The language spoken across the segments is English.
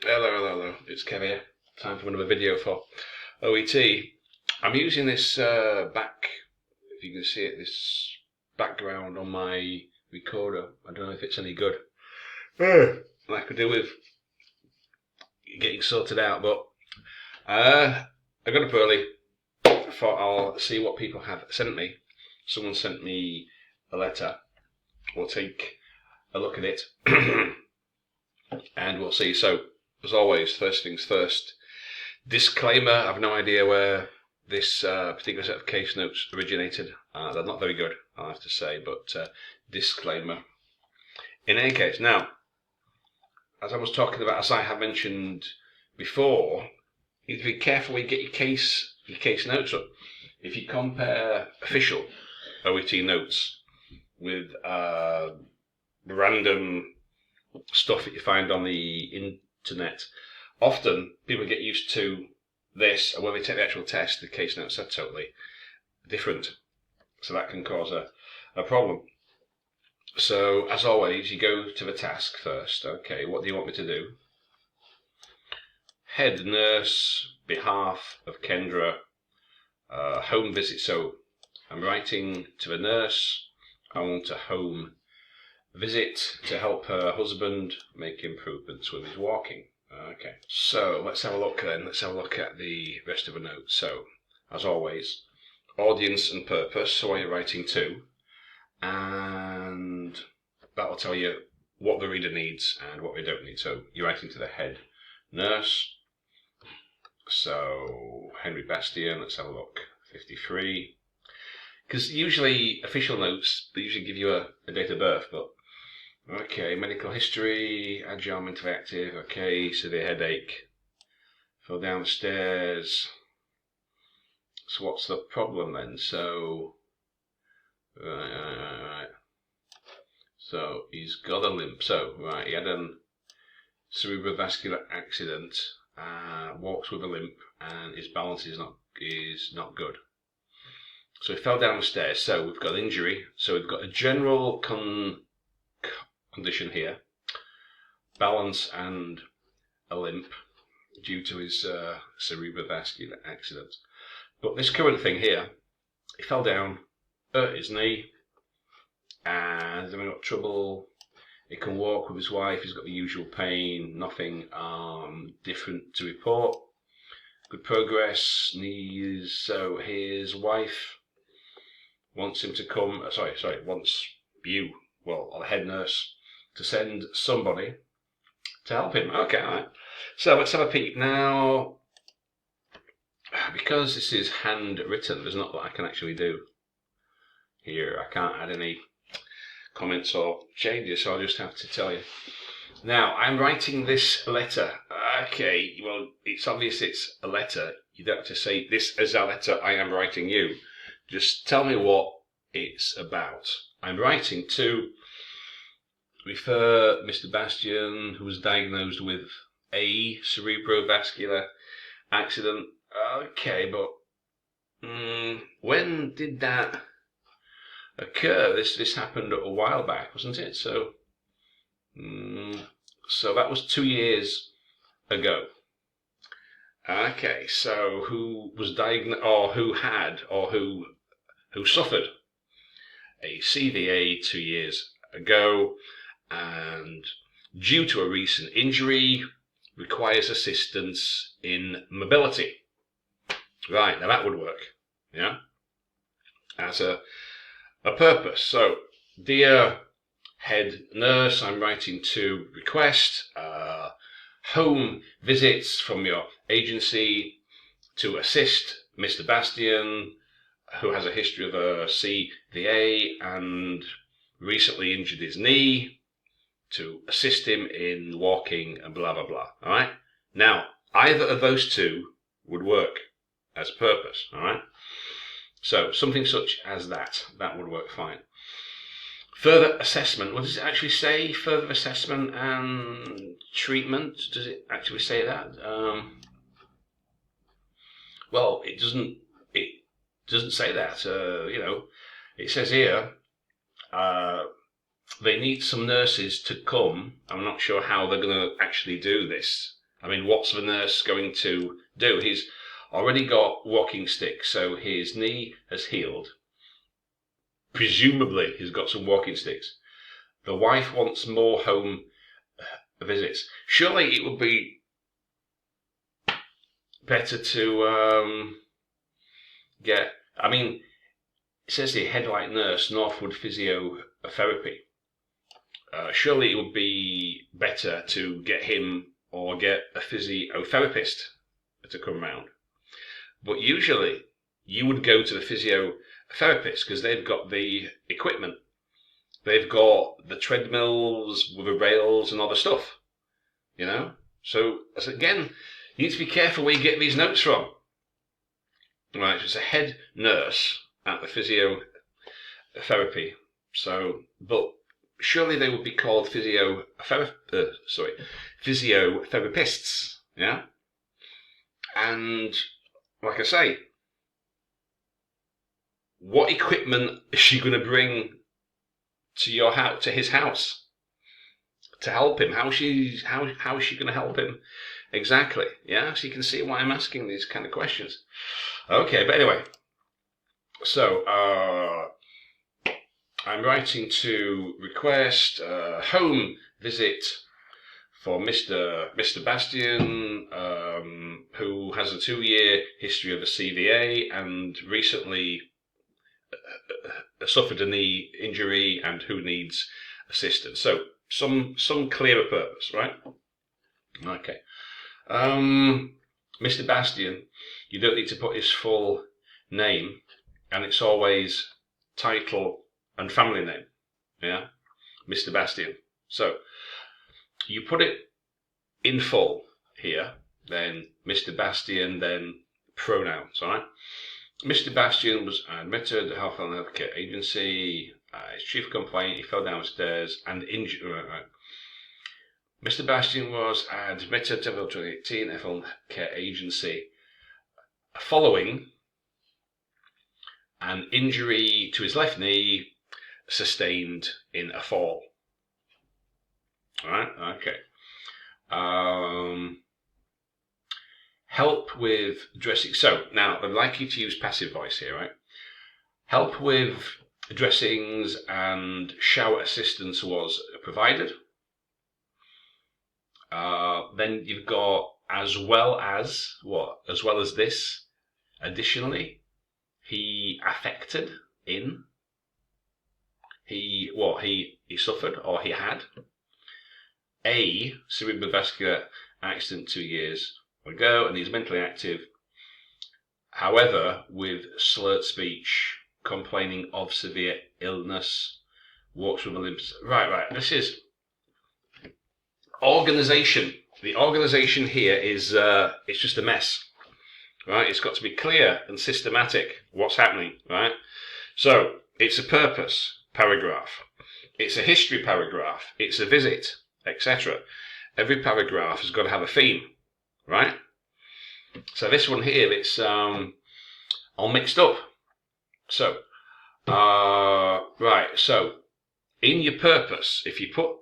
Hello, it's Kev here. Time for another video for OET. I'm using this if you can see it, this background on my recorder. I don't know if it's any good. I could do with getting sorted out, but I got up early. I thought I'll see what people have sent me. Someone sent me a letter. We'll take a look at it and we'll see. So, as always, first things first, disclaimer, I have no idea where this particular set of case notes originated. They're not very good, I'll have to say, but disclaimer. In any case, now, as I was talking about, as I have mentioned before, you need to be careful when you get your case notes up. If you compare official OET notes with random stuff that you find on the internet, often people get used to this, and when they take the actual test, the case notes are totally different. So that can cause a problem. So, as always, you go to the task first. Okay, what do you want me to do? Head nurse, behalf of Kendra, home visit. So, I'm writing to the nurse. I want a home visit to help her husband make improvements with his walking. Okay, so let's have a look then. Let's have a look at the rest of the notes. So, as always, audience and purpose. So, what you're writing to, and that will tell you what the reader needs and what they don't need. So, you're writing to the head nurse. So, Henry Bastian. Let's have a look. 53. Because usually official notes, they usually give you a date of birth, but okay, medical history, agile, mentally active, okay, severe headache, fell down the stairs. So what's the problem then? So, right. So he's got a limp. So, right, he had a cerebrovascular accident, walks with a limp, and his balance is not good. So he fell down the stairs. So we've got injury. So we've got a general condition here, balance and a limp due to his cerebrovascular accident. But this current thing here, he fell down, hurt his knee, and then we got trouble. He can walk with his wife. He's got the usual pain. Nothing different to report. Good progress. Knees. So his wife wants him to come. Wants you, or the head nurse, to send somebody to help him. Okay, all right. So let's have a peek now. Because this is handwritten, there's not what I can actually do here. I can't add any comments or changes, so I'll just have to tell you. Now, I'm writing this letter. Okay, well, it's obvious it's a letter. You don't have to say, this is a letter I am writing you. Just tell me what it's about. I'm writing to refer Mr. Bastian, who was diagnosed with a cerebrovascular accident. Okay, but when did that occur? This happened a while back, wasn't it? So, so that was 2 years ago. Okay, so who was diagnosed, or who had, or who suffered a CVA 2 years ago, and due to a recent injury, requires assistance in mobility. Right, now that would work, yeah, as a purpose. So, dear head nurse, I'm writing to request home visits from your agency to assist Mr. Bastian, who has a history of a CVA and recently injured his knee, to assist him in walking and blah, blah, blah. All right? Now, either of those two would work as purpose. All right? So, something such as that would work fine. Further assessment. What does it actually say? Further assessment and treatment. Does it actually say that? Well, it doesn't. It doesn't say that. It says here they need some nurses to come. I'm not sure how they're going to actually do this. I mean, what's the nurse going to do? He's already got walking sticks, so his knee has healed. Presumably, he's got some walking sticks. The wife wants more home visits. Surely it would be better to get... I mean, it says here, headlight nurse, Northwood physiotherapy. Surely it would be better to get him or get a physiotherapist to come round. But usually you would go to the physiotherapist because they've got the equipment. They've got the treadmills with the rails and all the stuff, you know? So, again, you need to be careful where you get these notes from. Right, so it's a head nurse at the physiotherapy. So, but surely they would be called physiotherapists, yeah? And, like I say, what equipment is she going to bring to your house, to his house, to help him? How is she going to help him exactly? Yeah, so you can see why I'm asking these kind of questions. Okay, but anyway, so I'm writing to request a home visit for Mr. Bastian, who has a 2-year history of a CVA and recently suffered a knee injury and who needs assistance. So some clearer purpose, right? Okay. Mr. Bastian, you don't need to put his full name, and it's always title and family name. Yeah, Mr. Bastian. So you put it in full here, then Mr. Bastian, then pronouns, all right? Mr. Bastian was admitted to the Health and Healthcare Agency. His chief complaint, he fell downstairs and injured. Right. Mr. Bastian was admitted to the 2018 Health and Healthcare Agency following an injury to his left knee sustained in a fall. All right, okay. Help with dressing. So now I'd like you to use passive voice here, right? Help with dressings and shower assistance was provided. Then you've got as well as what? As well as this. Additionally, he affected in. He suffered or he had a cerebrovascular accident 2 years ago, and he's mentally active. However, with slurred speech, complaining of severe illness, walks with a limp. Right. This is organization. The organization here is it's just a mess. Right? It's got to be clear and systematic what's happening. Right? So it's a purpose paragraph. It's a history paragraph. It's a visit, etc. Every paragraph has got to have a theme. Right? So this one here, it's all mixed up. So, right. So, in your purpose, if you put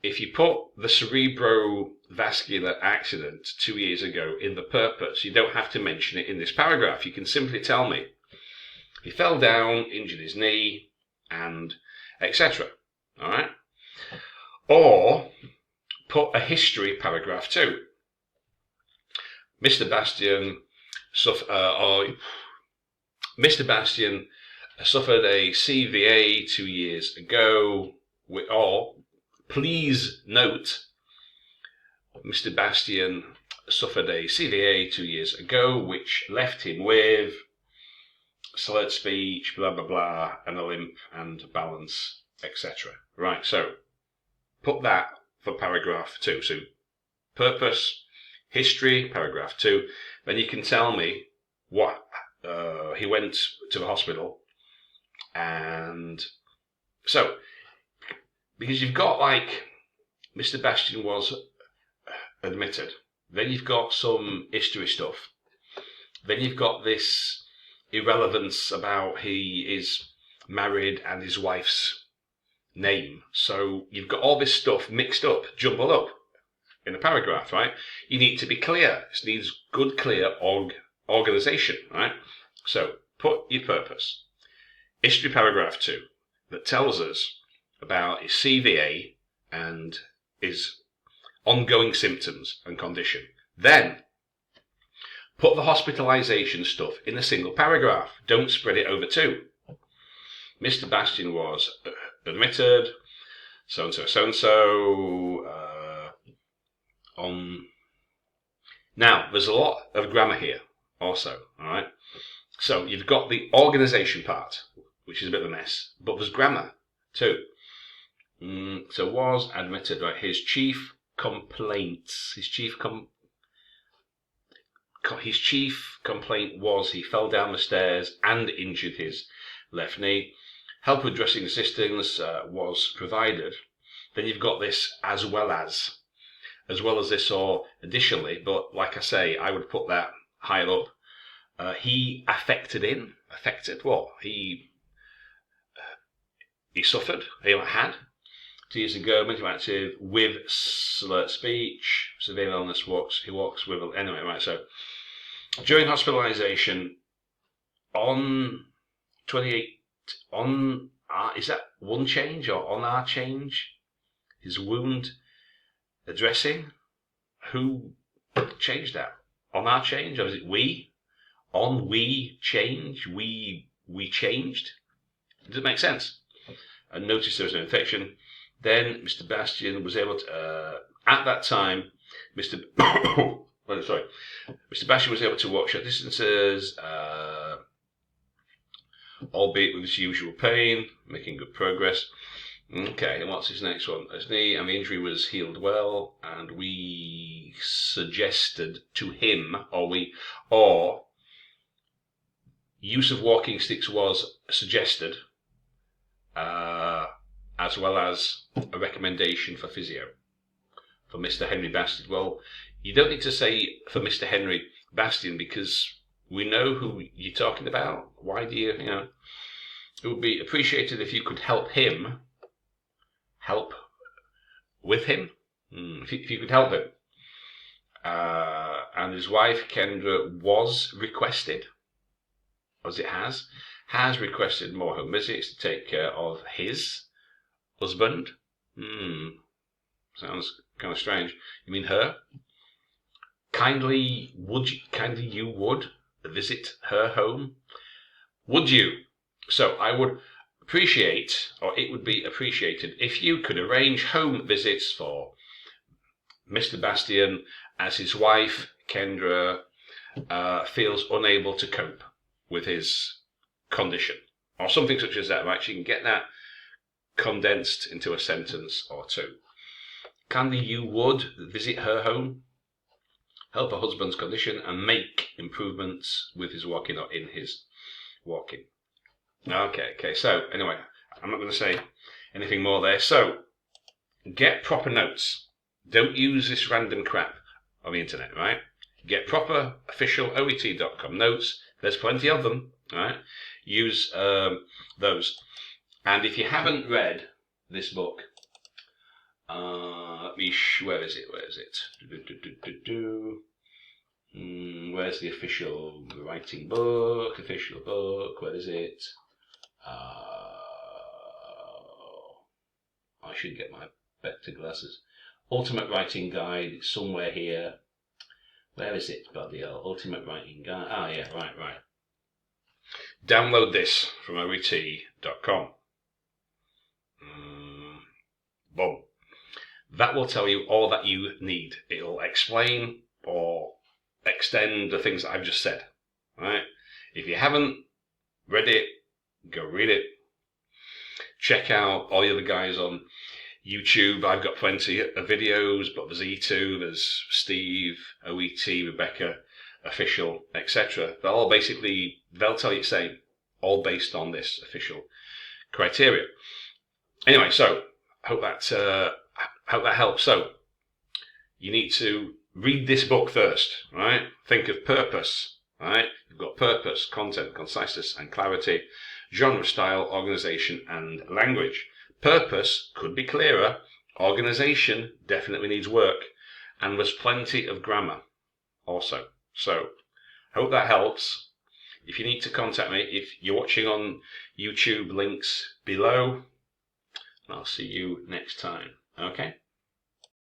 if you put the cerebrovascular accident 2 years ago in the purpose, you don't have to mention it in this paragraph. You can simply tell me he fell down, injured his knee, and etc. All right. Or put a history paragraph too. Mr. Bastian suffered a CVA 2 years ago. Or please note, Mr. Bastian suffered a CVA 2 years ago, which left him with slurred speech, blah blah blah, and a limp and balance, etc. Right. So put that for paragraph 2. So purpose, history, paragraph 2. Then you can tell me what he went to the hospital, and so because you've got like Mr. Bastian was admitted, then you've got some history stuff, then you've got this irrelevance about he is married and his wife's name. So you've got all this stuff mixed up, jumbled up. in a paragraph, right? You need to be clear. It needs good, clear organization, right? So put your purpose. History paragraph 2 that tells us about his CVA and his ongoing symptoms and condition. Then put the hospitalization stuff in a single paragraph. Don't spread it over 2. Mr. Bastian was admitted, so-and-so, on. Now, there's a lot of grammar here also, all right? So you've got the organisation part, which is a bit of a mess, but there's grammar too. So was admitted, right? His chief complaints, his chief complaint was he fell down the stairs and injured his left knee. Help with dressing assistance was provided. Then you've got this as well as this or additionally, but like I say, I would put that higher up. He affected what? He suffered, he had. 2 years ago, mental active with slurred speech, severe illness, he walks with, anyway, right, so during hospitalization on 28, is that one change or on our change? His wound addressing? Who changed that? On our change, or is it we? On we change? We changed? Does it make sense? And notice there was no infection. Then Mr. Bastian was able to, at that time, Mr. Bastian was able to walk short distances, albeit with his usual pain, making good progress. Okay, and what's his next one? His knee and the injury was healed well, and we suggested to him, or use of walking sticks was suggested, as well as a recommendation for physio for Mr. Henry Bastian. Well, you don't need to say for Mr. Henry Bastian because we know who you're talking about. Why do you know? It would be appreciated if you could help with him, if you could help him. And his wife, Kendra, was requested, as it has requested more home visits to take care of his husband. Sounds kind of strange. You mean her? Kindly you would visit her home? Would you? So I would appreciate, or it would be appreciated, if you could arrange home visits for Mr. Bastian as his wife, Kendra, feels unable to cope with his condition. Or something such as that, right? So you can get that condensed into a sentence or 2. Kindly you would visit her home, help her husband's condition, and make improvements with his walking or in his walking. Okay, so anyway, I'm not going to say anything more there. So, get proper notes. Don't use this random crap on the internet, right? Get proper official OET.com notes. There's plenty of them, right? Use those. And if you haven't read this book, where is it? Where's the official writing book? Official book, where is it? I should get my better glasses. Ultimate Writing Guide, it's somewhere here. Where is it, buddy? Ultimate Writing Guide. Ah, yeah, right. Download this from OET.com. Boom. That will tell you all that you need. It'll explain or extend the things that I've just said. Right? If you haven't read it, go read it. Check out all the other guys on YouTube. I've got plenty of videos, but there's E2, there's Steve, OET, Rebecca, Official, etc. They'll tell you the same, all based on this official criteria. Anyway, so hope that helps. So you need to read this book first, right? Think of purpose, right? You've got purpose, content, conciseness, and clarity. Genre, style, organization, and language. Purpose could be clearer. Organization definitely needs work. and there's plenty of grammar also. So, hope that helps. If you need to contact me, if you're watching on YouTube, links below, and I'll see you next time. Okay?